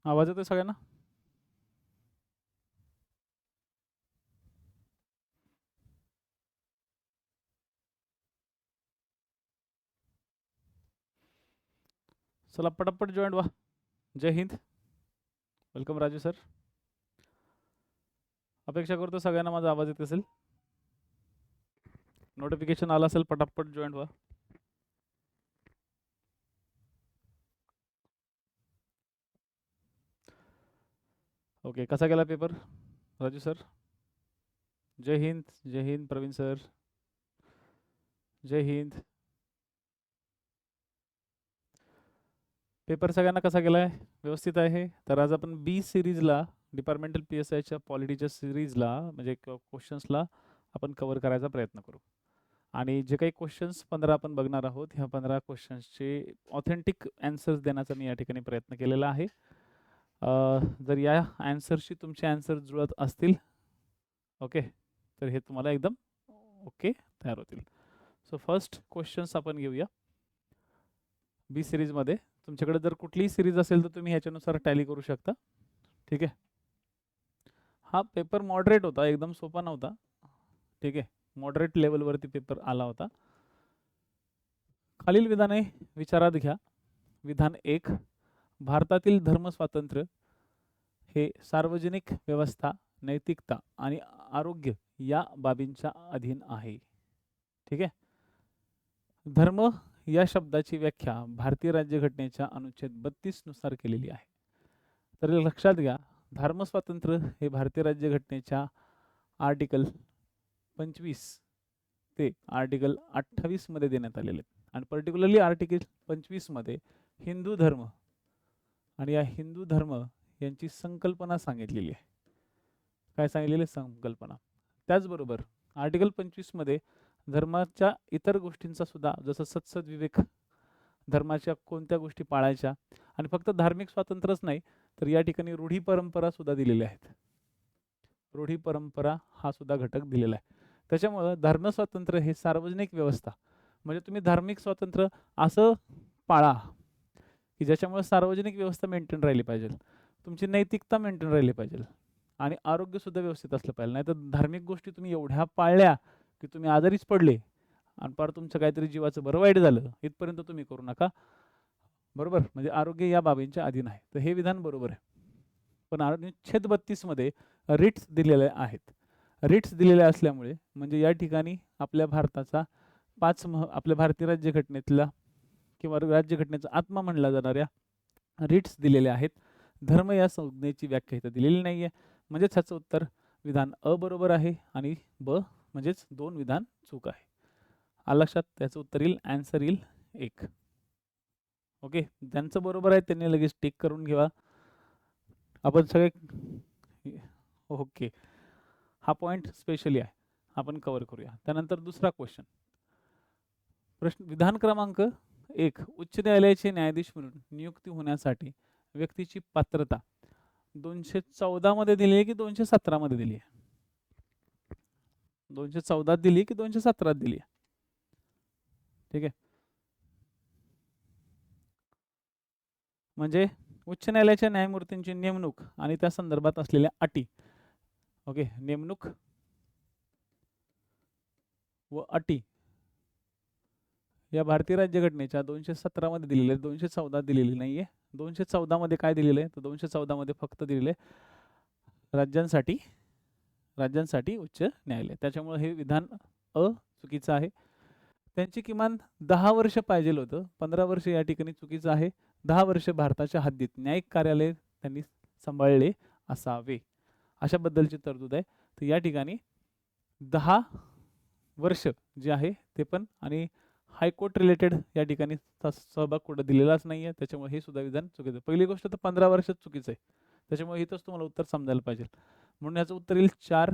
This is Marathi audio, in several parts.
आवाज येतोय सगळ्यांना? चला पटापट जॉईंट व्हा. जय हिंद. Welcome Raju sir. अपेक्षा करतो सगळ्यांना माझा आवाज येत असेल. नोटिफिकेशन आला असेल, पटापट जॉईंट व्हा. ओके, कसा गेला पेपर राजू सर? जय हिंद. जय हिंद प्रवीण सर. जय हिंद. पेपर सगळ्यांना कसा गेलाय? व्यवस्थित आहे? तर आज आपण बी सिरीजला, डिपार्टमेंटल पी एस आयच्या पॉलिटीच्या सिरीजला म्हणजे क्वेश्चन्सला आपण कव्हर करायचा प्रयत्न करू. आणि जे काही क्वेश्चन्स 15 आपण बघणार आहोत, ह्या 15 क्वेश्चन्सचे ऑथेंटिक आन्सर्स देण्याचा मी या ठिकाणी प्रयत्न केलेला आहे. जर या आन्सरशी तुमचे आन्सर जुळत असतील, ओके, तर हे तुम्हाला एकदम ओके तयार होतील. सो फर्स्ट क्वेश्चन्स आपण घेऊया. बी सिरीजमध्ये तुमच्याकडे जर कुठलीही सिरीज असेल तर तुम्ही ह्याच्यानुसार टॅली करू शकता. ठीक आहे. हा पेपर मॉडरेट होता, एकदम सोपा नव्हता. ठीक आहे, मॉडरेट लेवलवरती पेपर आला होता. खालील विधाने विचारात घ्या. विधान 1, भारतातील धर्मस्वातंत्र्य हे सार्वजनिक व्यवस्था, नैतिकता आणि आरोग्य या बाबींच्या अधीन आहे. ठीक आहे. धर्म या शब्दाची व्याख्या भारतीय राज्यघटनेच्या अनुच्छेद 32 नुसार केलेली आहे. तर लक्षात घ्या, धर्मस्वातंत्र्य हे भारतीय राज्यघटनेच्या आर्टिकल 25 ते आर्टिकल 28 मध्ये देण्यात आलेले आहेत. आणि पर्टिक्युलरली आर्टिकल 25 मध्ये हिंदू धर्म आणि या हिंदू धर्म यांची संकल्पना सांगितलेली आहे. काय सांगितलेली संकल्पना? त्याचबरोबर आर्टिकल 25 मध्ये धर्माच्या इतर गोष्टींचा सुद्धा, जसं सत्सद विवेक, धर्माच्या कोणत्या गोष्टी पाळायच्या, आणि फक्त धार्मिक स्वातंत्र्यच नाही तर या ठिकाणी रूढी परंपरा सुद्धा दिलेल्या आहेत. रूढी परंपरा हा सुद्धा घटक दिलेला आहे. त्याच्यामुळे धर्मस्वातंत्र्य हे सार्वजनिक व्यवस्था, म्हणजे तुम्ही धार्मिक स्वातंत्र्य असं पाळा की ज्याच्यामुळे सार्वजनिक व्यवस्था मेंटेन राहिली पाहिजे, तुमची नैतिकता मेंटेन राहिली पाहिजे आणि आरोग्य सुद्धा व्यवस्थित असलं पाहिजे. नाही तर धार्मिक गोष्टी तुम्ही एवढ्या पाळल्या की तुम्ही आजारीच पडले आणि पार तुमचं काहीतरी जीवाचं बरं वाईट झालं, इथपर्यंत तुम्ही करू नका. बरोबर? म्हणजे आरोग्य या बाबींच्या अधीन आहे. तर हे विधान बरोबर आहे. पण अनुच्छेद 32 मध्ये रिट्स दिलेले आहेत. रिट्स दिलेल्या असल्यामुळे म्हणजे या ठिकाणी आपल्या भारताचा आपल्या भारतीय राज्यघटनेतला किंवा राज्यघटनेचा आत्मा म्हणला जाणाऱ्या रिट्स दिलेल्या आहेत. धर्म या संज्ञेची व्याख्या इथं दिलेली नाही आहे. म्हणजेच ह्याचं उत्तर विधान अ बरोबर आहे आणि ब म्हणजेच 2 विधान चूक आहे. आलं लक्षात? त्याचं उत्तर येईल, आन्सर येईल 1. ओके, ज्यांचं बरोबर आहे त्यांनी लगेच टिक करून घ्या. आपण सगळे ओके, हा पॉईंट स्पेशली आहे, आपण कव्हर करूया. त्यानंतर दुसरा क्वेश्चन, प्रश्न विधान क्रमांक 1, उच्च न्यायालयाचे न्यायाधीश म्हणून नियुक्ती होण्यासाठी व्यक्तीची पात्रता 214 मध्ये दिली आहे की 217 मध्ये दिली आहे? 214 दिली की 217 दिली आहे? ठीक आहे. म्हणजे उच्च न्यायालयाच्या न्यायमूर्तींची नेमणूक आणि त्या संदर्भात असलेल्या अटी. ओके, नेमणूक व अटी या भारतीय राज्यघटनेच्या 217 मध्ये दिलेले, 214 दिलेली नाहीये. 214 मध्ये काय दिलेलं आहे? तर 214 मध्ये फक्त दिलेले राज्यांसाठी उच्च न्यायालय. त्याच्यामुळे हे विधान अ चुकीचं आहे. त्यांची किमान 10 वर्ष पाहिजे होतं, 15 वर्ष या ठिकाणी चुकीचं आहे. 10 वर्ष भारताच्या हद्दीत न्यायिक कार्यालय त्यांनी सांभाळले असावे, अशाबद्दलची तरतूद आहे. तर या ठिकाणी 10 वर्ष जे आहे ते पण, आणि हायकोर्ट रिलेटेड या ठिकाणी सहभाग कुठं दिलेलाच नाही आहे. त्याच्यामुळे हे सुद्धा विधान चुकीचं आहे. पहिली गोष्ट तर 15 वर्षात चुकीचं आहे, त्याच्यामुळे इथंच तुम्हाला उत्तर समजायला पाहिजे. म्हणून याचं उत्तर येईल 4,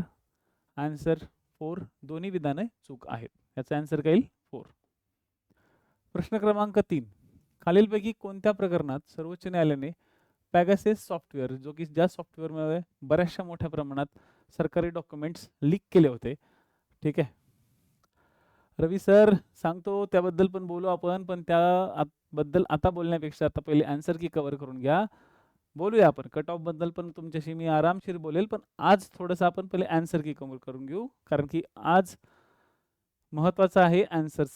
आन्सर 4. दोन्ही विधाने चूक आहेत. याचा आन्सर काय येईल? 4. प्रश्न क्रमांक 3, खालीलपैकी कोणत्या प्रकरणात सर्वोच्च न्यायालयाने पॅगासस सॉफ्टवेअर, जो की ज्या सॉफ्टवेअरमुळे बऱ्याचशा मोठ्या प्रमाणात सरकारी डॉक्युमेंट्स लीक केले होते, ठीक आहे, रवी सर सांगतो त्याबद्दल पण बोलू आपण, पण त्याबद्दल आता बोलण्यापेक्षा आता पहिले आन्सर की कव्हर करून घ्या. बोलूया आपण कट ऑफ बद्दल पण तुमच्याशी मी आरामशीर बोलेल, पण आज थोडंसं आपण पहिले आन्सर की कव्हर करून घेऊ, कारण की आज महत्त्वाचं आहे आन्सर्स.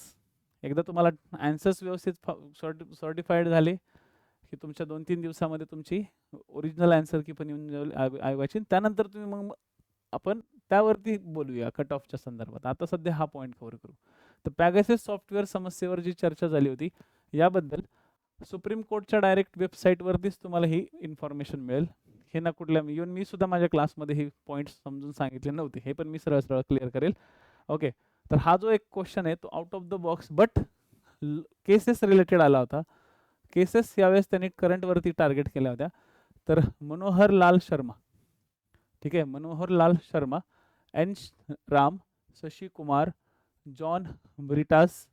एकदा तुम्हाला आन्सर्स व्यवस्थित सर्टिफाईड झाले की तुमच्या 2-3 दिवसामध्ये तुमची ओरिजिनल आन्सर की पण येऊन जाईल आयोगाची. त्यानंतर तुम्ही मग आपण त्यावरती बोलूया कट ऑफच्या संदर्भात. आता सध्या हा पॉईंट कव्हर करू. तर पॅगासस सॉफ्टवेअर समस्येवर जी चर्चा झाली होती याबद्दल सुप्रीम कोर्टच्या डायरेक्ट वेबसाईटवरतीच तुम्हाला ही इन्फॉर्मेशन मिळेल. हे ना कुठल्या येऊन मी सुद्धा माझ्या क्लासमध्ये हे पॉईंट्स समजून सांगितले नव्हते, हे पण मी सरळ सरळ क्लिअर करेल. ओके, तर हा जो एक क्वेश्चन आहे तो out of the box but cases related आला होता. केसेस यावेळेस त्यांनी करंटवरती टार्गेट केल्या होत्या. तर मनोहर लाल शर्मा, ठीक आहे, मनोहर लाल शर्मा, एन राम, शशी कुमार, जॉन ब्रिटास,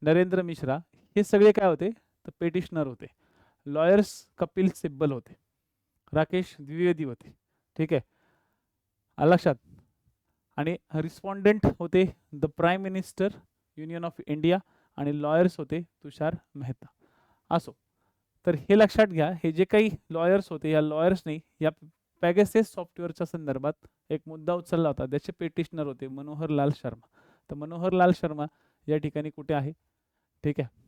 नरेंद्र मिश्रा, हे सगळे काय होते तर पेटिशनर होते. लॉयर्स कपिल सिब्बल होते, राकेश द्विवेदी होते, ठीक आहे लक्षात. आणि रिस्पॉन्डेंट होते the prime minister, union of India, आणि लॉयर्स होते तुषार मेहता. असो, तर हे लक्षात घ्या, हे जे काही लॉयर्स होते या लॉयर्सने या पॅगासस सॉफ्टवेअरच्या संदर्भात एक मुद्दा उचलला होता, त्याचे पेटिशनर होते मनोहर लाल शर्मा. तर मनोहर लाल शर्मा या ठिकाणी कुठे आहे, ठीक आहे,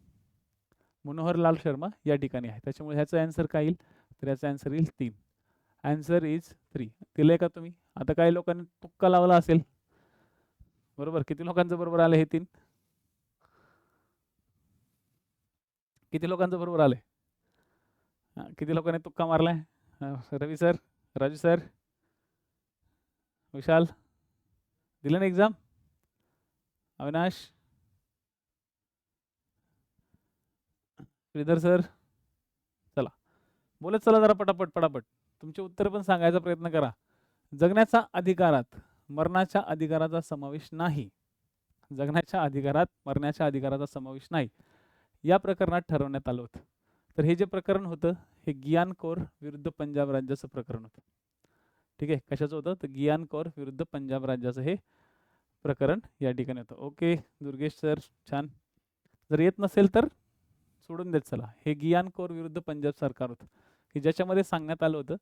मनोहर लाल शर्मा या ठिकाणी आहे. त्याच्यामुळे ह्याचा आन्सर काय येईल तर याचा आन्सर येईल 3. Answer is 3. दिलंय का तुम्ही? आता काही लोकांनी तुक्का लावला असेल, बरोबर. किती लोकांचं बरोबर आलं हे 3? किती लोकांचं बरोबर आलंय? किती लोकांनी तुक्का मारलाय? रवी सर, राजू सर, विशाल, दिलं ना एक्झाम? अविनाश, श्रीधर सर, चला बोलत चला जरा पटापट पटापट. तुमचे उत्तर पण सांगायचा प्रयत्न करा. जगण्याच्या अधिकारात मरणाच्या अधिकाराचा समावेश नाही. जगण्याच्या अधिकारात मरण्याच्या अधिकाराचा समावेश नाही या प्रकरणात ठरवण्यात आलं होतं. तर हे जे प्रकरण होतं हे गियान कौर विरुद्ध पंजाब राज्याचं प्रकरण होतं, ठीक आहे. कशाचं होतं तर गियान कौर विरुद्ध पंजाब राज्याचं हे प्रकरण या ठिकाणी होतं. ओके दुर्गेश सर, छान. जर येत नसेल तर सोडून देत चला. हे गियान कौर विरुद्ध पंजाब सरकार होतं की ज्याच्यामध्ये सांगण्यात आलं होतं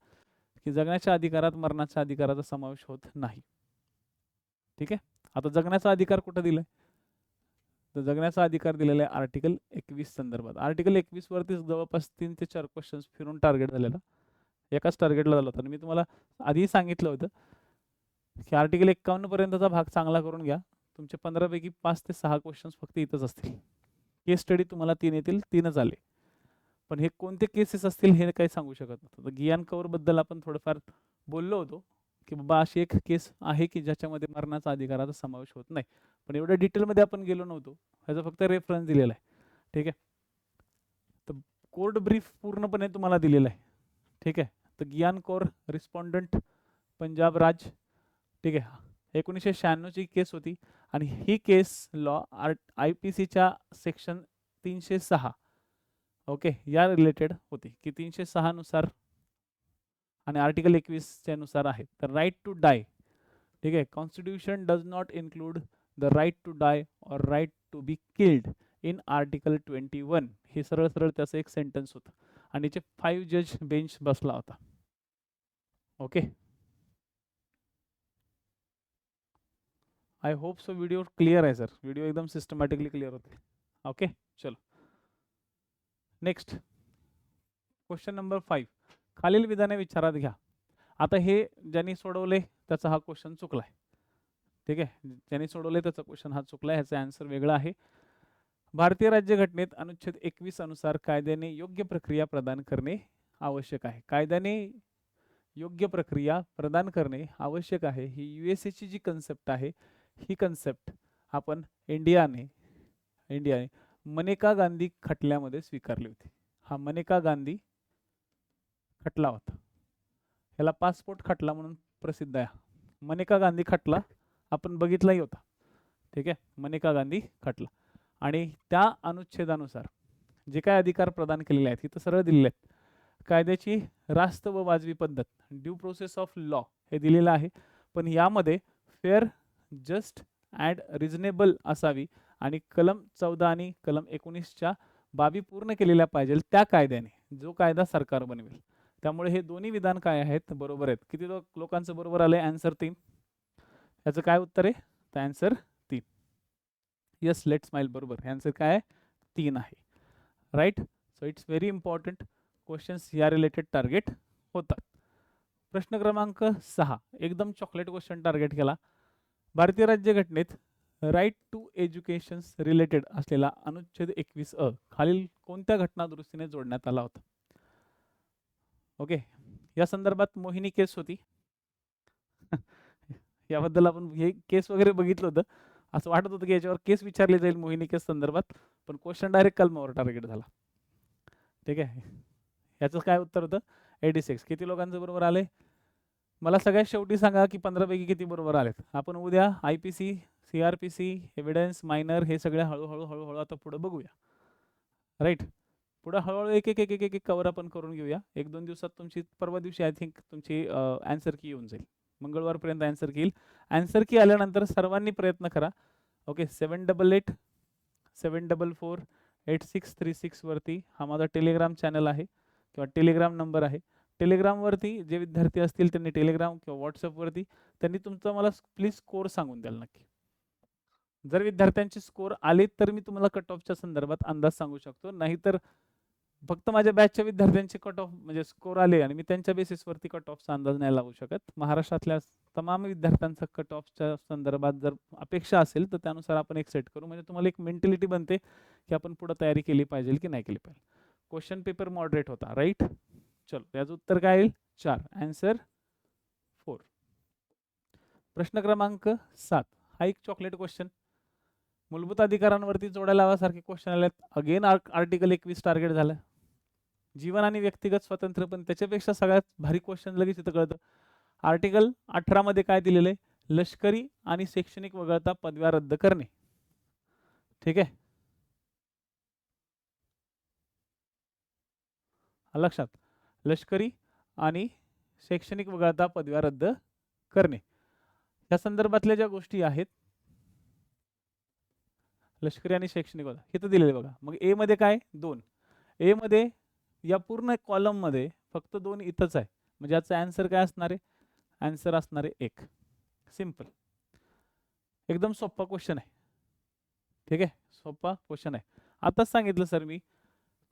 की जगण्याच्या अधिकारात मरणाच्या अधिकाराचा समावेश होत नाही, ठीक आहे. आता जगण्याचा अधिकार कुठं दिलाय तर जगण्याचा अधिकार दिलेला आहे आर्टिकल 21 संदर्भात. आर्टिकल 21 वरती जवळपास 3 ते 4 क्वेश्चन्स फिरून टार्गेट झालेला, एकाच टार्गेटला झाला होता. आणि मी तुम्हाला आधीही सांगितलं होतं की आर्टिकल 51 पर्यंतचा भाग चांगला करून घ्या. तुमचे 15 पैकी 5 ते 6 क्वेश्चन्स फक्त इथंच असतील. केस स्टडी तुम्हाला 3 येतील, 3च आले, पण हे कोणते केसेस असतील हे काही सांगू शकत नव्हतं. तर गियान कौर बद्दल आपण थोडंफार बोललो होतो की बाबा अशी एक केस आहे की ज्याच्यामध्ये मरणाचा अधिकाराचा समावेश होत नाही, पण एवढ्या डिटेलमध्ये आपण गेलो नव्हतो. ह्याचा फक्त रेफरन्स दिलेला आहे, ठीक आहे. तर कोर्ट ब्रीफ पूर्णपणे तुम्हाला दिलेला आहे, ठीक आहे. तर गियान कौर रिस्पॉन्डंट पंजाब राज, ठीक आहे. 1996ची केस होती आणि ही केस लॉ IPCच्या सेक्शन 306 ओके या रिलेटेड होती की 306 नुसार आणि आर्टिकल 21 नुसार आहे. तर राईट टू डाय, ठीक आहे, constitution does not include the right to die और right to be killed in article 21. हे सरळ सरळ त्याचं एक सेंटेन्स होतं आणि याचे 5 जज बेंच बसला होता. Okay, I hope so. Video clear आहे सर, व्हिडिओ एकदम सिस्टमॅटिकली क्लिअर होते. ओके चलो नेक्स्ट क्वेश्चन नंबर 5. खालील विधाने विचारात घ्या. आता हे ज्यांनी सोडवले त्याचा हा क्वेश्चन चुकलाय, ठीक आहे. ज्यांनी सोडवले त्याचा क्वेश्चन हा चुकलाय, ह्याचा आन्सर वेगळा आहे. भारतीय राज्यघटनेत अनुच्छेद 21 अनुसार कायद्याने योग्य प्रक्रिया प्रदान करणे आवश्यक आहे. कायद्याने योग्य प्रक्रिया प्रदान करणे आवश्यक आहे ही USA ची जी कन्सेप्ट आहे, ही कन्सेप्ट आपण इंडियाने मनेका गांधी खटल्यामध्ये स्वीकारली होती. हा मनेका गांधी खटला होता, ह्याला पासपोर्ट खटला म्हणून प्रसिद्ध आहे. मनेका गांधी खटला आपण बघितलाही होता, ठीक आहे, मनेका गांधी खटला. आणि त्या अनुच्छेदानुसार जे काय अधिकार प्रदान केलेले आहेत इथं सरळ दिलेले आहेत. कायद्याची रास्त व वाजवी पद्धत, ड्यू प्रोसेस ऑफ लॉ हे दिलेलं आहे, पण यामध्ये फेअर, जस्ट अँड रिझनेबल असावी आणि कलम 14 आणि कलम 19च्या बाबी पूर्ण केलेल्या पाहिजे त्या कायद्याने, जो कायदा सरकार बनवेल त्यामुळे हे दोन्ही विधान काय आहेत, बरोबर आहेत. किती लोकांचं बरोबर आलंय? आन्सर 3. याचं काय उत्तर आहे? तर आन्सर 3. यस, लेट स्माइल, बरोबर. आन्सर काय आहे? 3 आहे. Right. So it's very important questions या रिलेटेड टार्गेट होतात. प्रश्न क्रमांक 6 एकदम चॉकलेट क्वेश्चन टार्गेट केला. भारतीय राज्यघटनेत राईट टू एज्युकेशन रिलेटेड असलेला अनुच्छेद 21 खालील कोणत्या घटना दुरुस्तीने जोडण्यात आला होता? ओके, या संदर्भात मोहिनी केस होती. याबद्दल आपण हे केस वगैरे बघितलं होतं. असं वाटत होतं की याच्यावर केस विचारली जाईल मोहिनी केस संदर्भात, पण क्वेश्चन डायरेक्ट कलमावर टार्गेट झाला. ठीक आहे, याचं काय उत्तर होतं? 86. किती लोकांचं बरोबर आले? मला सगळ्यात शेवटी सांगा की 15 पैकी किती बरोबर आलेत. आपण उद्या IPC, CRPC, एव्हिडन्स, मायनर हे सगळे हळूहळू आता पुढे बघूया. राईट, पुढे हळूहळू एक एक एक एक एक कवर आपण करून घेऊया. 1-2 दिवसात तुमची, परवा दिवशी आय थिंक तुमची आन्सर की येऊन जाईल. मंगळवारपर्यंत आन्सर की येईल. आन्सर की आल्यानंतर सर्वांनी प्रयत्न करा. ओके, 788 744 8636 वरती हा माझा टेलिग्राम चॅनल आहे किंवा टेलिग्राम नंबर आहे. टेलिग्रामवरती जे विद्यार्थी असतील त्यांनी टेलिग्राम किंवा व्हॉट्सअपवरती त्यांनी तुमचा मला प्लीज स्कोर सांगून द्याल नक्की. जर विद्यार्थ्यांचे स्कोर आले तर मी तुम्हाला कट ऑफच्या संदर्भात अंदाज सांगू शकतो, नाहीतर फक्त माझ्या बॅचच्या विद्यार्थ्यांचे कट ऑफ म्हणजे स्कोर आले आणि मी त्यांच्या बेसिसवरती कट ऑफचा अंदाज नाही लावू शकत. महाराष्ट्रातल्या तमाम विद्यार्थ्यांचा कट ऑफच्या संदर्भात जर अपेक्षा असेल तर त्यानुसार आपण एक सेट करू, म्हणजे तुम्हाला एक मेंटॅलिटी बनते की आपण पुढे तयारी केली पाहिजे की नाही केली पाहिजे. क्वेश्चन पेपर मॉडरेट होता. राईट. चलो, याचं उत्तर काय येईल? 4. आन्सर 4. प्रश्न क्रमांक 7 हा एक चॉकलेट क्वेश्चन. मूलभूत अधिकारांवरती जोड्या लावासारखे क्वेश्चन आलेत. अगेन आर्टिकल 21 टार्गेट झालं. जीवन आणि व्यक्तिगत स्वातंत्र्य, पण त्याच्यापेक्षा सगळ्यात भारी क्वेश्चन लगेच इथं कळतं. आर्टिकल 18 मध्ये काय दिलेलं आहे? लष्करी आणि शैक्षणिक वगळता पदव्या रद्द करणे. ठीक आहे, लक्षात. लष्करी आणि शैक्षणिक वगळता पदव्या रद्द करणे या संदर्भातल्या ज्या गोष्टी आहेत, लष्करी आणि शैक्षणिक हे तर दिलेले बघा. मग ए मध्ये काय? 2. ए मध्ये या पूर्ण कॉलम मध्ये फक्त 2 इथंच आहे, म्हणजे याचा आन्सर काय असणार आहे? आन्सर असणार आहे 1. सिंपल, एकदम सोपा क्वेश्चन आहे. ठीक आहे, सोपा क्वेश्चन आहे. आताच सांगितलं सर मी,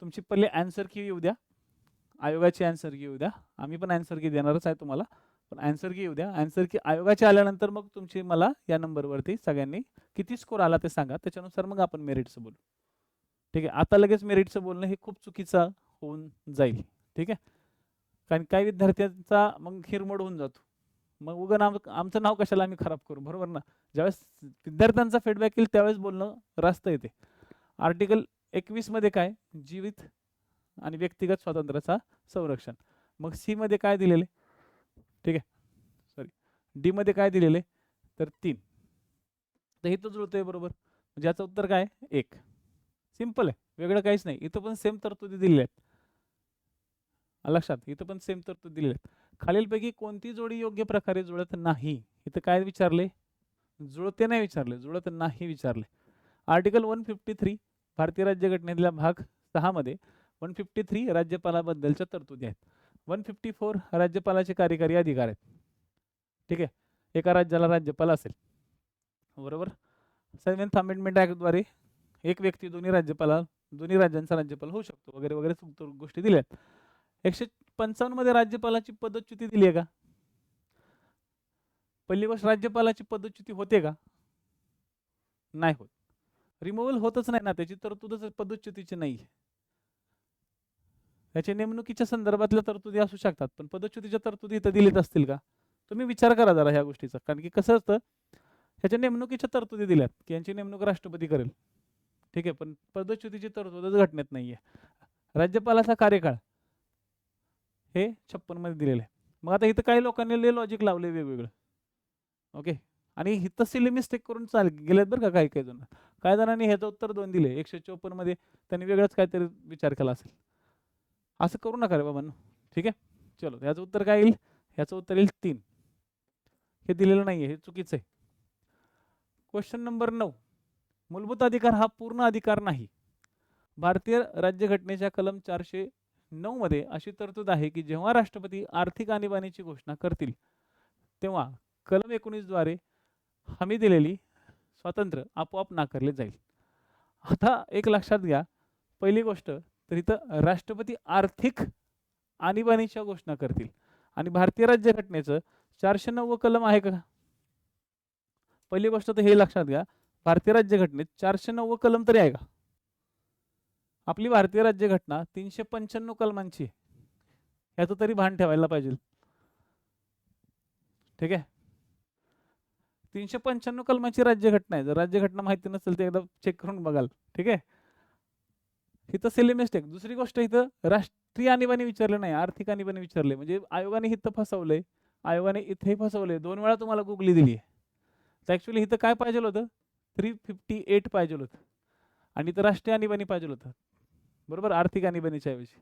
तुमची पहिले आन्सर की येऊ द्या, आयोगाची आन्सर की येऊ द्या. आम्ही पण आन्सर की देणारच आहे तुम्हाला, पण आन्सर की येऊ द्या. आन्सर की आयोगाची आल्यानंतर मग तुमची मला या नंबरवरती सगळ्यांनी किती स्कोर आला ते सांगा, त्याच्यानुसार मग आपण मेरिटचं बोलू. ठीक आहे, आता लगेच मेरिटचं बोलणं हे खूप चुकीचं होऊन जाईल. ठीक आहे, कारण काही विद्यार्थ्यांचा मग हिरमोड होऊन जातो. मग उगा नाव, आमचं नाव कशाला आम्ही खराब करू, बरोबर ना? ज्यावेळेस विद्यार्थ्यांचा फीडबॅक येईल त्यावेळेस बोलणं रास्त येते. आर्टिकल 21 मध्ये काय? जीवित आणि व्यक्तिगत स्वातंत्र्याचा संरक्षण. मग सी मध्ये काय दिलेले? ठीक आहे, सॉरी, डी मध्ये काय दिलेले? तर 3. तर इथं जुळतंय बरोबर, म्हणजे याचं उत्तर काय? 1. सिंपल आहे, वेगळं काहीच नाही. इथं पण सेम तरतुदी दिलेल्या आहेत. लक्षात, इथं पण सेम तरतुदी दिलेल्या आहेत. खालीलपैकी कोणती जोडी योग्य प्रकारे जुळत नाही? इथं काय विचारले? जुळते नाही विचारले, जुळत नाही विचारले. आर्टिकल 153 भारतीय राज्यघटनेतल्या भाग 6 मध्ये 153 राज्यपालाबद्दलच्या तरतुदी आहेत. 154 राज्यपालाचे कार्यकारी अधिकार आहेत. ठीक आहे, एका राज्याला राज्यपाल असेल, बरोबर. 7th अमेंडमेंट ऍक्टद्वारे एक व्यक्ती दोन्ही राज्यांचा राज्यपाल होऊ शकतो, वगैरे वगैरे गोष्टी दिल्या आहेत. 155 मध्ये राज्यपालाची पदच्युती दिली आहे का? पहिली गोष्ट, राज्यपालाची पदच्युती होते का? नाही होत. रिमूव्हल होतच नाही ना, त्याची तरतूदच पदच्युतीची नाही. त्याच्या नेमणुकीच्या संदर्भातल्या तरतुदी असू शकतात, पण पदच्युतीच्या तरतुदी इथं दिलेत असतील का? तुम्ही विचार करा जरा ह्या गोष्टीचा, कारण की कसं असतं, ह्याच्या नेमणुकीच्या तरतुदी दिल्यात की यांची नेमणूक राष्ट्रपती करेल. ठीक आहे, पण पदच्युतीची तरतूदच घटनेत नाहीये. राज्यपालाचा कार्यकाळ हे 56 मध्ये दिलेलं आहे. मग आता इथं काही लोकांनी लय लॉजिक लावले वेगवेगळं. ओके, आणि इथं सिली मिस्टेक करून गेलेत बरं का काही काही जण. काही जणांनी ह्याचं उत्तर 2 दिले, 154 मध्ये त्यांनी वेगळंच काहीतरी विचार केला असेल. असं करू नका रे बाबांनो. ठीक आहे, चलो, याचं उत्तर काय येईल? याचं उत्तर येईल 3. हे दिलेलं नाहीये, हे चुकीचं आहे. क्वेश्चन नंबर 9, मूलभूत अधिकार हा पूर्ण अधिकार नाही. भारतीय राज्यघटनेच्या कलम 9 मध्ये अशी तरतूद आहे की जेव्हा राष्ट्रपती आर्थिक आणीबाणीची घोषणा करतील तेव्हा कलम 19 द्वारे हमी दिलेली स्वातंत्र्य आपोआप नाकारले जाईल. आता एक लक्षात घ्या, पहिली गोष्ट तर इथं राष्ट्रपती आर्थिक आणीबाणीच्या घोषणा करतील आणि भारतीय राज्यघटनेचं 409 कलम आहे का? पहिली गोष्ट तर हे लक्षात घ्या, भारतीय राज्यघटनेत 409 कलम तरी आहे का? आपली भारतीय राज्यघटना 395 कलमांची, याचं तरी भान ठेवायला पाहिजे. ठीक आहे, 395 कलमाची राज्यघटना आहे. जर राज्यघटना माहिती नसेल तर एकदा चेक करून बघाल. ठीक आहे, इथं सिली मिस्टेक. दुसरी गोष्ट इथं राष्ट्रीय आणीबाणी विचारले नाही, आर्थिक आणीबाणी विचारले. म्हणजे आयोगाने इथं फसवलंय, आयोगाने इथेही फसवलंय. 2 वेळा तुम्हाला गुगली दिली आहे. तर ऍक्च्युली इथं काय पाहिजे होतं, 358 पाहिजे होतं आणि इथं राष्ट्रीय आणीबाणी पाहिजे होतं. बरोबर, आर्थिक आणीबाणीच्या ऐवजी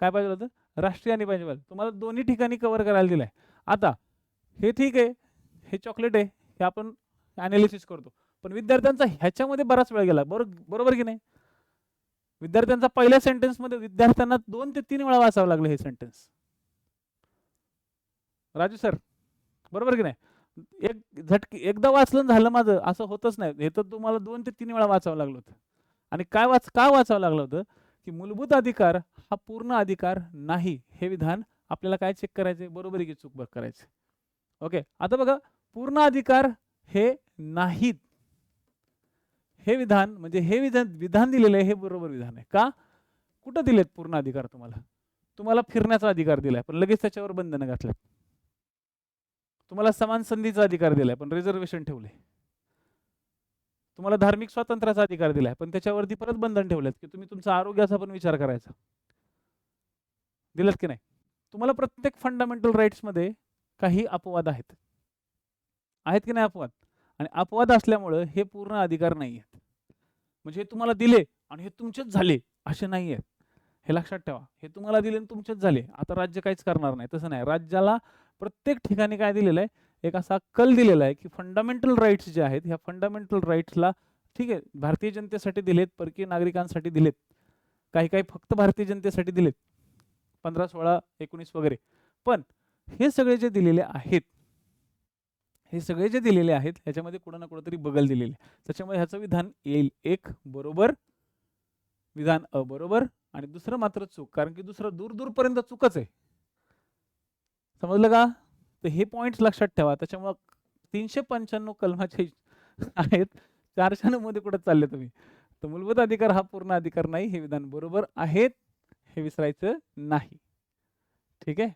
काय पाहिजे होतं, राष्ट्रीय आणीबाणी पाहिजे. तुम्हाला दोन्ही ठिकाणी कव्हर करायला दिलाय. आता हे ठीक आहे, हे चॉकलेट आहे, हे आपण ॲनालिसिस करतो, पण विद्यार्थ्यांचा ह्याच्यामध्ये बराच वेळ गेला. बरोबर की नाही? विद्यार्थ्यांचा पहिल्या सेंटेन्समध्ये विद्यार्थ्यांना 2 ते 3 वेळा वाचावं लागलं हे सेंटेन्स. राजू सर, बरोबर की नाही? एकदा वाचलं झालं माझं, असं होतच नाही. हे तर तुम्हाला 2 ते 3 वेळा वाचावं लागलं होतं. आणि का वाचावं लागलं होतं की मूलभूत अधिकार हा पूर्ण अधिकार नाही. हे विधान आपल्याला काय चेक करायचे, बरोबर की चूक करायचे. ओके, आता बघा, पूर्ण अधिकार हे नाहीत, हे विधान म्हणजे हे विधान दिलेलं आहे, हे बरोबर विधान आहे का? कुठं दिलेत पूर्ण अधिकार? तुम्हाला फिरण्याचा अधिकार दिलाय पण लगेच त्याच्यावर बंधनं घातल्यात. तुम्हाला समान संधीचा अधिकार दिलाय पण रिझर्वेशन ठेवले. तुम्हाला धार्मिक स्वातंत्र्याचा अधिकार दिलाय पण त्याच्यावरती परत बंधन ठेवलेत की तुम्ही तुमचा आरोग्याचा पण विचार करायचा. दिलत की नाही? तुम्हाला प्रत्येक फंडामेंटल राईट्स मध्ये काही अपवाद आहेत की नाही अपवाद? आणि अपवाद असल्यामुळे हे पूर्ण अधिकार नाही आहेत. म्हणजे हे तुम्हाला दिले आणि हे तुमचेच झाले असे नाही आहेत. हे लक्षात ठेवा, हे तुम्हाला दिले आणि तुमचेच झाले, आता राज्य काहीच करणार नाही, तसं नाही. राज्याला प्रत्येक ठिकाणी काय दिलेलं आहे, एक असा कल दिलेला आहे की फंडामेंटल राईट्स जे आहेत, ह्या फंडामेंटल राईट्सला ठीक आहे भारतीय जनतेसाठी दिलेत, परकीय नागरिकांसाठी दिलेत, काही फक्त भारतीय जनतेसाठी दिलेत, 15, 16, 19 वगैरे. पण हे सगळे जे दिलेले आहेत, हे सगळे जे दिलेले आहेत ह्याच्यामध्ये कुठं ना कुठंतरी बगल दिलेले, त्याच्यामुळे ह्याचं विधान येईल एक बरोबर, विधान अबरोबर आणि दुसरं मात्र चूक. कारण की दुसरं दूरपर्यंत चूकच आहे. समजलं का? तर हे पॉइंट्स लक्षात ठेवा. त्याच्यामुळे 395 कलमाचे आहेत, 496 मध्ये कुठे चालले तुम्ही? तर मूलभूत अधिकार हा पूर्ण अधिकार नाही, हे विधान बरोबर आहेत, हे विसरायचं नाही. ठीक आहे,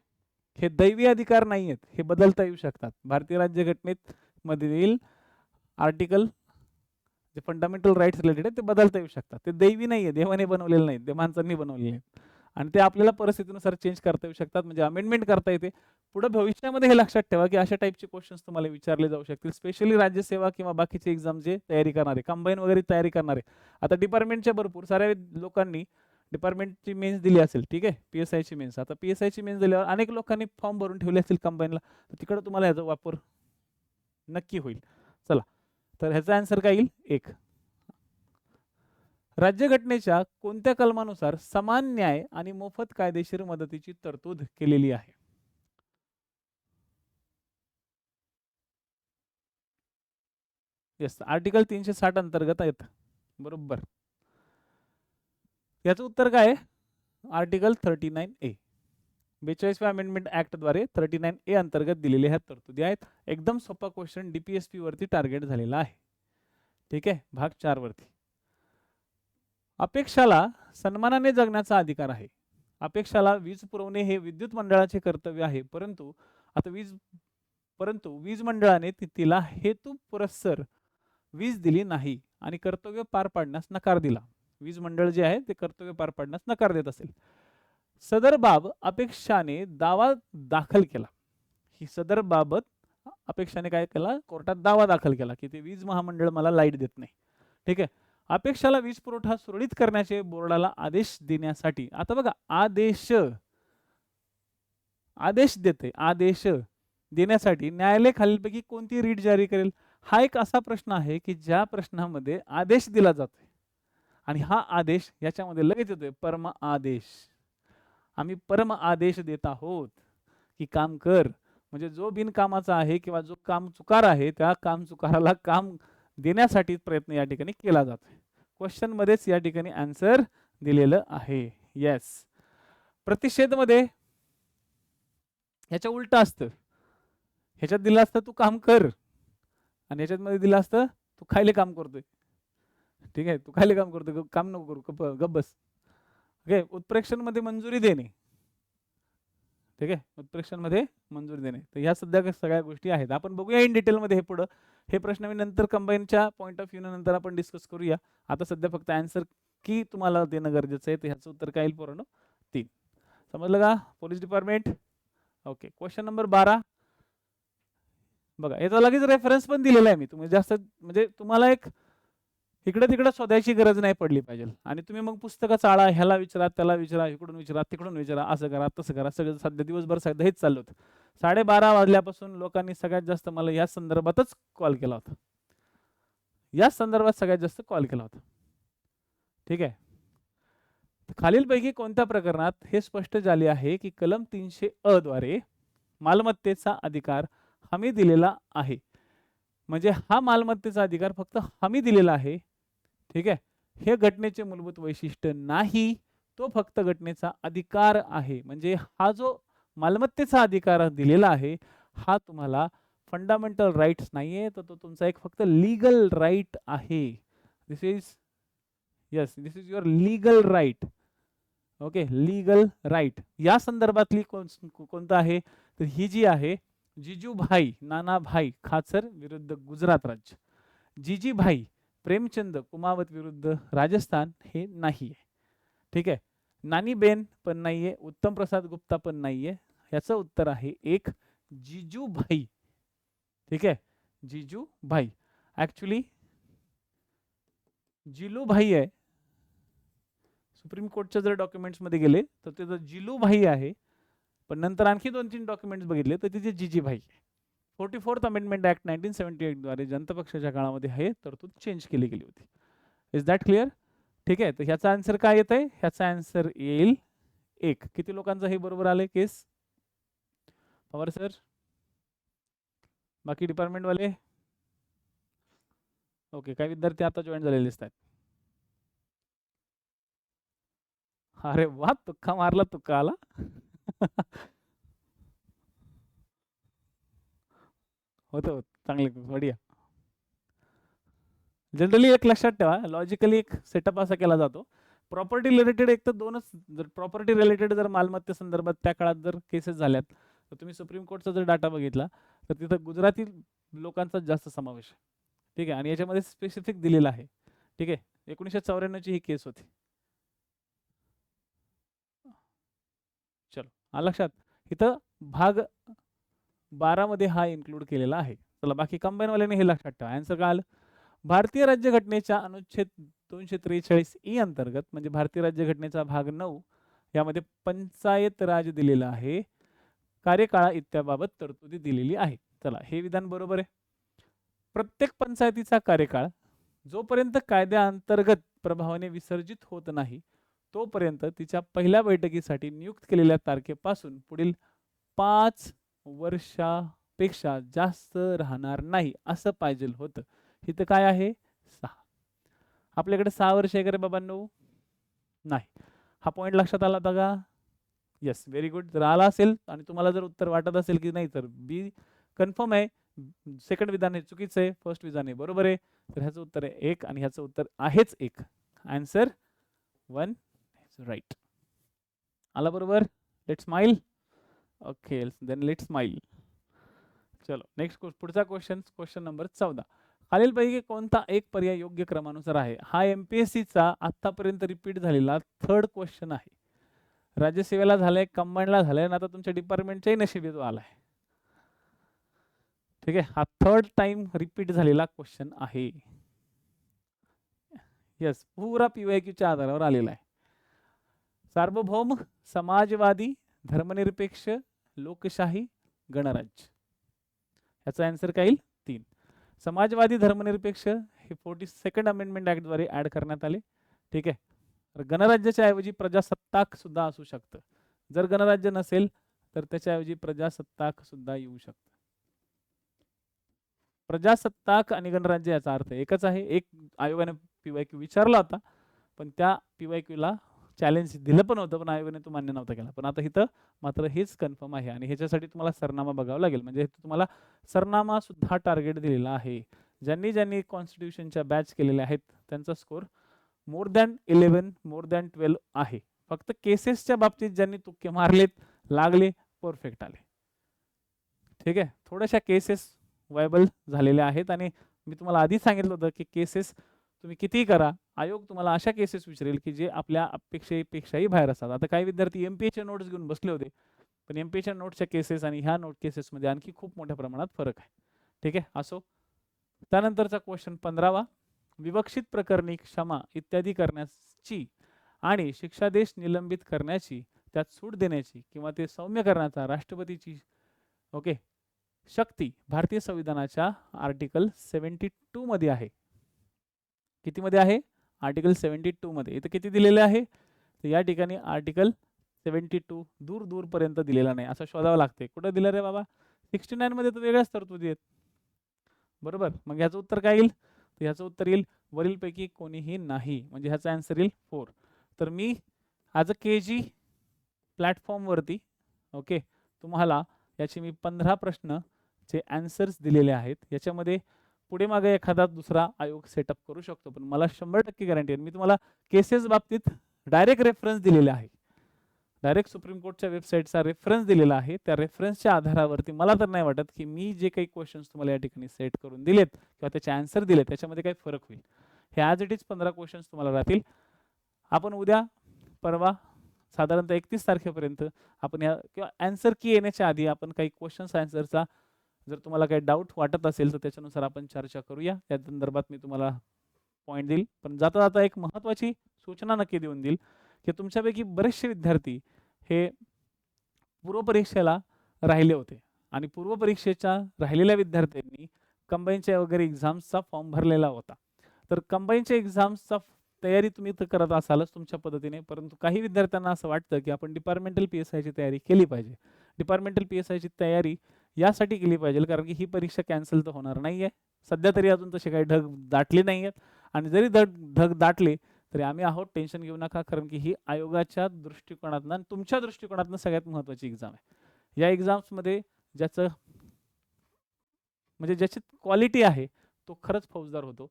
हे दैवी अधिकार नाही आहेत, हे बदलता येऊ शकतात. भारतीय राज्यघटनेत मधील आर्टिकल जे फंडामेंटल राईट्स रिलेटेड आहे ते बदलता येऊ शकतात. ते दैवी नाही आहे, देवाने बनवलेलं नाही, ते माणसांनी बनवलेले आहेत आणि ते आपल्याला परिस्थितीनुसार चेंज करता येऊ शकतात, म्हणजे अमेंडमेंट करता येते. पुढे भविष्यामध्ये हे लक्षात ठेवा की अशा टाईपचे क्वेश्चन्स तुम्हाला विचारले जाऊ शकतील, स्पेशली राज्यसेवा किंवा बाकीचे एक्झाम जे तयारी करणारे, कंबाईन वगैरे तयारी करणारे. आता डिपार्टमेंटच्या भरपूर साऱ्या लोकांनी डिपार्टमेंटची मेन्स दिली असेल, ठीक आहे, PSIची मेन्स. आता PSIची मेन्स दिल्यावर अनेक लोकांनी फॉर्म भरून ठेवले असतील कंबाईनला, तर तिकडे तुम्हाला ह्याचा वापर नक्की होईल. चला, तर ह्याचा आन्सर काय येईल? 1. राज्यघटनेच्या कोणत्या कलमानुसार समान न्याय आणि मोफत कायदेशीर मदतीची तरतूद केलेली आहे? येस, आर्टिकल 360 अंतर्गत आहेत. बरोबर, याचं उत्तर काय आहे? आर्टिकल 39A, 42व्या अमेंडमेंट ऍक्ट द्वारे 39A अंतर्गत दिलेल्या ह्या तरतुदी आहेत. एकदम सोपा क्वेश्चन DPSP वरती टार्गेट झालेला आहे. ठीक आहे, भाग 4 वरती. अपेक्षाला सन्मानाने जगण्याचा अधिकार आहे. अपेक्षाला वीज पुरवणे हे विद्युत मंडळाचे कर्तव्य आहे, परंतु वीज मंडळाने तिला हेतू पुरस्सर वीज दिली नाही आणि कर्तव्य पार पाडण्यास नकार दिला. वीज मंडळ जे आहे ते कर्तव्य पार पाडण्यास नकार देत असेल, सदर बाब अपेक्षाने दावा दाखल केला. ही सदर बाबत अपेक्षाने काय केला? कोर्टात दावा दाखल केला की ते वीज महामंडळ मला लाईट देत नाही. ठीक आहे, अपेक्षाला वीज पुरवठा सुरळीत करण्याचे बोर्डाला आदेश देण्यासाठी, आता बघा आदेश देते, आदेश देण्यासाठी न्यायालय खालीलपैकी कोणती रीट जारी करेल? हा एक असा प्रश्न आहे की ज्या प्रश्नामध्ये आदेश दिला जातोय आणि हा आदेश याच्यामध्ये लगेच येतोय परम आदेश. आम्ही परम आदेश देत आहोत की काम कर. म्हणजे जो बिनकामाचा आहे किंवा जो काम चुकार आहे त्या काम चुकाराला काम देण्यासाठी प्रयत्न या ठिकाणी केला जातोय. क्वेश्चन मध्येच या ठिकाणी आन्सर दिलेलं आहे. येस. प्रतिषेध मध्ये ह्याच्या उलट असतं. ह्याच्यात दिलं असतं तू काम कर आणि ह्याच्यात मध्ये दिलं असतं तू खायले काम करतोय. ठीक आहे, तू खायले काम करतोय, काम नको करू, गप बस. ओके. उत्प्रेक्षण मध्ये मंजुरी देणे. ठीक आहे, उत्प्रेक्षण मध्ये मंजुरी देणे. तर ह्या सध्या सगळ्या गोष्टी आहेत. आपण बघूया इन डिटेल मध्ये हे पुढं. हे प्रश्न मी नंतर कंबाईनच्या पॉईंट ऑफ व्ह्यू नंतर आपण डिस्कस करूया. आता सध्या फक्त आन्सर की तुम्हाला देणं गरजेचं आहे. तर ह्याचं उत्तर काय येईल पोरांनो? 3. समजलं का? Police department. Okay. Question number 12 बघा, याचा लगेच रेफरन्स पण दिलेला आहे मी. तुम्ही जास्त म्हणजे तुम्हाला एक इकडे तिकडे शोधायची गरज नाही पडली पाहिजे. आणि तुम्ही मग पुस्तकं चाळा, ह्याला विचारा, त्याला विचारा, इकडून विचारा, तिकडून विचारा, असं करा, तसं करा. सगळं सध्या दिवसभर सध्या हेच चाललं होतं. 12:30 वाजल्यापासून लोकांनी सगळ्यात जास्त मला या संदर्भातच कॉल केला होता. या संदर्भात सगळ्यात जास्त कॉल केला होता. ठीक आहे. खालीलपैकी कोणत्या प्रकरणात हे स्पष्ट झाले आहे की कलम 300 द्वारे मालमत्तेचा अधिकार हमी दिलेला आहे. म्हणजे हा मालमत्तेचा अधिकार फक्त हमी दिलेला आहे. ठीक आहे. हे घटनेचे मूलभूत वैशिष्ट्य नाही, तो फक्त घटनेचा अधिकार आहे. म्हणजे हा जो मालमत्तेचा अधिकार दिलेला आहे हा तुम्हाला फंडामेंटल राईट्स नाहीये, तर तो तुमचा एक फक्त लीगल राईट आहे. This is your legal right. Okay, legal right. या संदर्भातली कोणतं आहे तर ही जी आहे जिजूभाई नानाभाई खाचर विरुद्ध गुजरात राज्य, जीजीभाई प्रेमचंद कुमावत विरुद्ध राजस्थान हे नाहीये. ठीक आहे. नानीबेन पण नाहीये, उत्तम प्रसाद गुप्ता पण नाहीये. याचं उत्तर आहे एक जिजूभाई. ठीक आहे, जिजूभाई. ऍक्च्युली जिलूभाई आहे. सुप्रीम कोर्टच्या जर डॉक्युमेंट्स मध्ये गेले तर त्याचं जिलूभाई आहे, पण नंतर आणखी 2-3 डॉक्युमेंट्स बघितले तर तिथे जीजीभाई आहे. 44th अमेंडमेंट ऍक्ट 1978 द्वारे जनता पक्षाच्या काळामध्ये हे तरतूद चेंज केली गेली होती. Is that clear? ठीक आहे. तर ह्याचा आन्सर काय येत आहे? ह्याचा आन्सर येईल 1. किती लोकांचं हे बरोबर आले केस? पवार सर, बाकी डिपार्टमेंट वाले? ओके. काही विद्यार्थी आता जॉईन झालेले दिसत आहेत. अरे वा, तुक्का मारला, तुक्का आला. होतं चांगले, बढिया. जनरली एक लक्षात ठेवा, लॉजिकली एक सेटअप असा केला जातो. प्रॉपर्टी रिलेटेड एक तर 2च, जर प्रॉपर्टी रिलेटेड जर मालमत्ते संदर्भात त्या काळात जर केसेस झाल्यात तर तुम्ही सुप्रीम कोर्टचा जर डाटा बघितला तर तिथं गुजराती लोकांचा जास्त समावेश आहे. ठीक आहे. आणि याच्यामध्ये स्पेसिफिक दिलेला आहे. ठीक आहे. 1994ची ही केस होती. चलो, लक्षात. इथं भाग 12 मध्ये हा इन्क्लूड केलेला आहे. चला, बाकी कंबाईनवाल्याने हे लक्षात ठेवा. आन्सर काय आलं? भारतीय राज्यघटनेच्या अनुच्छेद 243 अंतर्गत म्हणजे भारतीय राज्यघटनेचा भाग 9 यामध्ये पंचायत राज दिलेला आहे. कार्यकाळा इत्याबाबत तरतुदी दिलेली आहे. चला, हे विधान बरोबर आहे. प्रत्येक पंचायतीचा कार्यकाळ जोपर्यंत कायद्याअंतर्गत प्रभावाने विसर्जित होत नाही तोपर्यंत तिच्या पहिल्या बैठकीसाठी नियुक्त केलेल्या तारखेपासून पुढील 5 वर्षापेक्षा जास्त राहणार नाही असं पाहिजे होतं. इथं काय आहे? 6. आपल्याकडे 6 वर्ष आहे का रे बाबांनो? नाही. हा पॉईंट लक्षात आला होता का? Yes, very good. जर आला असेल आणि तुम्हाला जर उत्तर वाटत असेल की नाही तर बी कन्फर्म आहे. सेकंड विधान हे चुकीचं आहे, फर्स्ट विधान हे बरोबर आहे. तर ह्याचं उत्तर आहे 1 आणि ह्याचं उत्तर आहेच 1. Answer 1 is right. आला बरोबर? Let's smile. Okay, then let's smile. चलो, नेक्स्ट पुढचा क्वेश्चन नंबर 14. खालीलपैकी कोणता एक पर्याय योग्य क्रमानुसार आहे? हा एमपीएससीचा आतापर्यंत रिपीट झालेला 3rd क्वेश्चन आहे. राज्यसेवेला झालंय, कंबाईनला झालंय आणि आता तुमच्या डिपार्टमेंटच्याही नशिबी तो आलाय. ठीक आहे. हा 3rd टाइम रिपीट झालेला क्वेश्चन आहे. यस, पुरा पीवायक्यूच्या आधारावर आलेला आहे. सार्वभौम, समाजवादी, धर्मनिरपेक्ष, लोकशाही, गणराज्य. याचा आन्सर काय येईल? 3. समाजवादी, धर्मनिरपेक्ष हे 42nd अमेंडमेंट ऍक्ट द्वारे ऍड करण्यात आले. ठीक आहे. तर गणराज्याच्या ऐवजी प्रजासत्ताक सुद्धा असू शकतं. जर गणराज्य नसेल तर त्याच्याऐवजी प्रजासत्ताक सुद्धा येऊ शकतं. प्रजासत्ताक आणि गणराज्य याचा अर्थ एकच आहे. एक आयोगाने PYQ विचारला होता, पण त्या PYQ ला चॅलेंज दिलं पण होतं, पण आयोगाने तो मान्य नव्हता केला. पण आता इथं मात्र हेच कन्फर्म आहे आणि ह्याच्यासाठी तुम्हाला सरनामा बघावा लागेल. म्हणजे तुम्हाला सरनामा सुद्धा टार्गेट दिलेला आहे. ज्यांनी ज्यांनी कॉन्स्टिट्यूशनच्या बॅच केलेल्या आहेत त्यांचा score more than 11 more than 12 आहे. फक्त केसेसच्या बाबतीत ज्यांनी तुक्के मारलेत, लागले, परफेक्ट आले. ठीक आहे. थोड्याशा केसेस वायबल झालेल्या आहेत आणि मी तुम्हाला आधीच सांगितलं होतं की केसेस तुम्ही कितीही करा, आयोग तुम्हाला अशा केसेस विचारेल की जे आपल्या अपेक्षेपेक्षाही बाहेर असतात. आता काही विद्यार्थी MPAच्या नोट्स घेऊन बसले होते, पण MPAच्या नोट्सच्या केसेस आणि ह्या नोट केसेसमध्ये आणखी खूप मोठ्या प्रमाणात फरक आहे. ठीक आहे. असो, त्यानंतरचा क्वेश्चन 15वा, विवक्षित प्रकरणी क्षमा इत्यादी करण्याची आणि शिक्षादेश निलंबित करण्याची, त्यात सूट देण्याची किंवा ते सौम्य करण्याचा राष्ट्रपतीची ओके शक्ती भारतीय संविधानाच्या आर्टिकल 72 मध्ये आहे. किती मध्ये आहे? आर्टिकल 72 मध्ये. इथे किती दिलेले आहे? तर या ठिकाणी आर्टिकल 72 दूर दूर पर्यंत दिलेला नाही, असं शोधावं लागते. कुठं दिलं रे बाबा? 69 मध्ये तर वेगळ्याच तरतुदी आहेत. बरोबर. मग ह्याचं उत्तर काय येईल? तर ह्याचं उत्तर येईल वरीलपैकी कोणीही नाही. म्हणजे ह्याचा आन्सर येईल 4. तर मी ॲज अ KG प्लॅटफॉर्मवरती ओके तुम्हाला याचे मी 15 प्रश्नचे आन्सर्स दिलेले आहेत. याच्यामध्ये पुढे मागे एखादा दुसरा आयोग सेटअप करू शकतो, पण मला 100% गॅरंटी आहे. मी तुम्हाला केसेस बाबतीत डायरेक्ट रेफरन्स दिलेले आहे. डायरेक्ट सुप्रीम कोर्टच्या वेबसाईटचा रेफरन्स दिलेला आहे. त्या रेफरन्सच्या आधारावरती मला तर नाही वाटत की मी जे काही क्वेश्चन्स तुम्हाला या ठिकाणी सेट करून दिलेत किंवा त्याचे आन्सर दिलेत त्याच्यामध्ये काही फरक होईल. हे ॲज इट इज 15 क्वेश्चन्स तुम्हाला राहतील. आपण उद्या परवा साधारणतः 31 तारखेपर्यंत आपण या किंवा आन्सर की येण्याच्या आधी आपण काही क्वेश्चन्स आन्सरचा जर तुम्हाला काही डाऊट वाटत असेल तर त्याच्यानुसार आपण चर्चा करूया. या संदर्भात मी तुम्हाला पॉईंट देईल. पण जाता जाता एक महत्त्वाची सूचना नक्की देऊन देईल की तुमच्यापैकी बरेचसे विद्यार्थी हे पूर्वपरीक्षेला राहिले होते आणि पूर्वपरीक्षेच्या राहिलेल्या विद्यार्थ्यांनी कंबाईनच्या वगैरे एक्झाम्सचा फॉर्म भरलेला होता. तर कंबाईनच्या एक्झाम्सचा तयारी तुम्ही तर करत असालच तुमच्या पद्धतीने, परंतु काही विद्यार्थ्यांना असं वाटतं की आपण डिपार्टमेंटल PSIची तयारी केली पाहिजे. डिपार्टमेंटल PSIची तयारी यासाठी केली पाहिजे कारण की ही परीक्षा कॅन्सल तर होणार नाही आहे. सध्या तरी अजून तसे काही ढग दाटले नाही आहेत आणि जरी ढग दाटले तरी आम्ही आहोत, टेन्शन घेऊ नका. कारण की ही आयोगाच्या दृष्टिकोनातून आणि तुमच्या दृष्टिकोनातून सगळ्यात महत्त्वाची एक्झाम आहे. या एक्झाम्समध्ये ज्याचं म्हणजे ज्याची क्वालिटी आहे तो खरंच फौजदार होतो.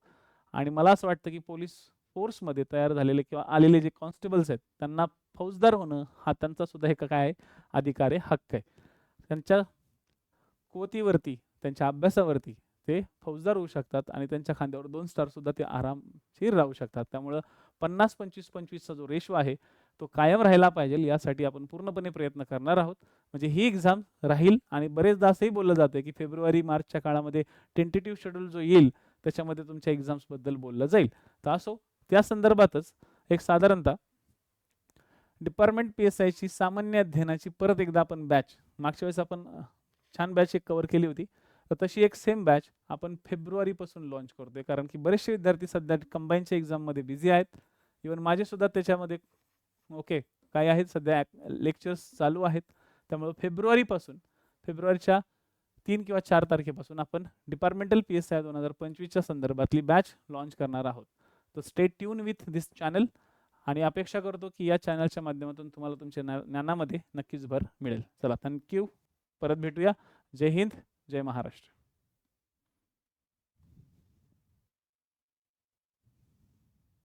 आणि मला असं वाटतं की पोलीस फोर्समध्ये तयार झालेले किंवा आलेले जे कॉन्स्टेबल्स आहेत त्यांना फौजदार होणं हा त्यांचा सुद्धा एक काय आहे, अधिकार आहे, हक्क आहे. त्यांच्या कुवतीवरती, त्यांच्या अभ्यासावरती ते फौजदार होऊ शकतात आणि त्यांच्या खांद्यावर 2 स्टार सुद्धा ते आरामशीर राहू शकतात. त्यामुळं 50-25-25चा जो रेशो आहे तो कायम राहिला पाहिजे यासाठी आपण पूर्णपणे प्रयत्न करणार आहोत. म्हणजे ही एक्झाम राहील आणि बरेचदा असंही बोललं जातं की फेब्रुवारी-मार्चच्या काळामध्ये टेंटेटिव्ह शेड्यूल जो येईल त्याच्यामध्ये तुमच्या एक्झाम्सबद्दल बोललं जाईल. तर असो, त्या संदर्भातच एक साधारणतः डिपार्टमेंट PSIची सामान्य अध्ययनाची परत एकदा आपण बॅच मागच्या वेळेस आपण छान बॅच एक कव्हर केली होती, तर तशी एक सेम बॅच आपण फेब्रुवारीपासून लॉन्च करतोय. कारण की बरेचसे विद्यार्थी सध्या कंबाईनच्या एक्झाममध्ये बिझी आहेत. इव्हन माझे सुद्धा त्याच्यामध्ये ओके काय आहेत सध्या लेक्चर्स चालू आहेत. त्यामुळे फेब्रुवारीच्या 3 किंवा 4 तारखेपासून आपण डिपार्टमेंटल PSI 2025च्या संदर्भातली बॅच लॉन्च करणार आहोत. तर stay tune with this channel आणि अपेक्षा करतो की या चॅनलच्या माध्यमातून तुम्हाला तुमच्या ज्ञानामध्ये नक्कीच भर मिळेल. चला, थँक्यू. परत भेटूया. जय हिंद, जय महाराष्ट्र.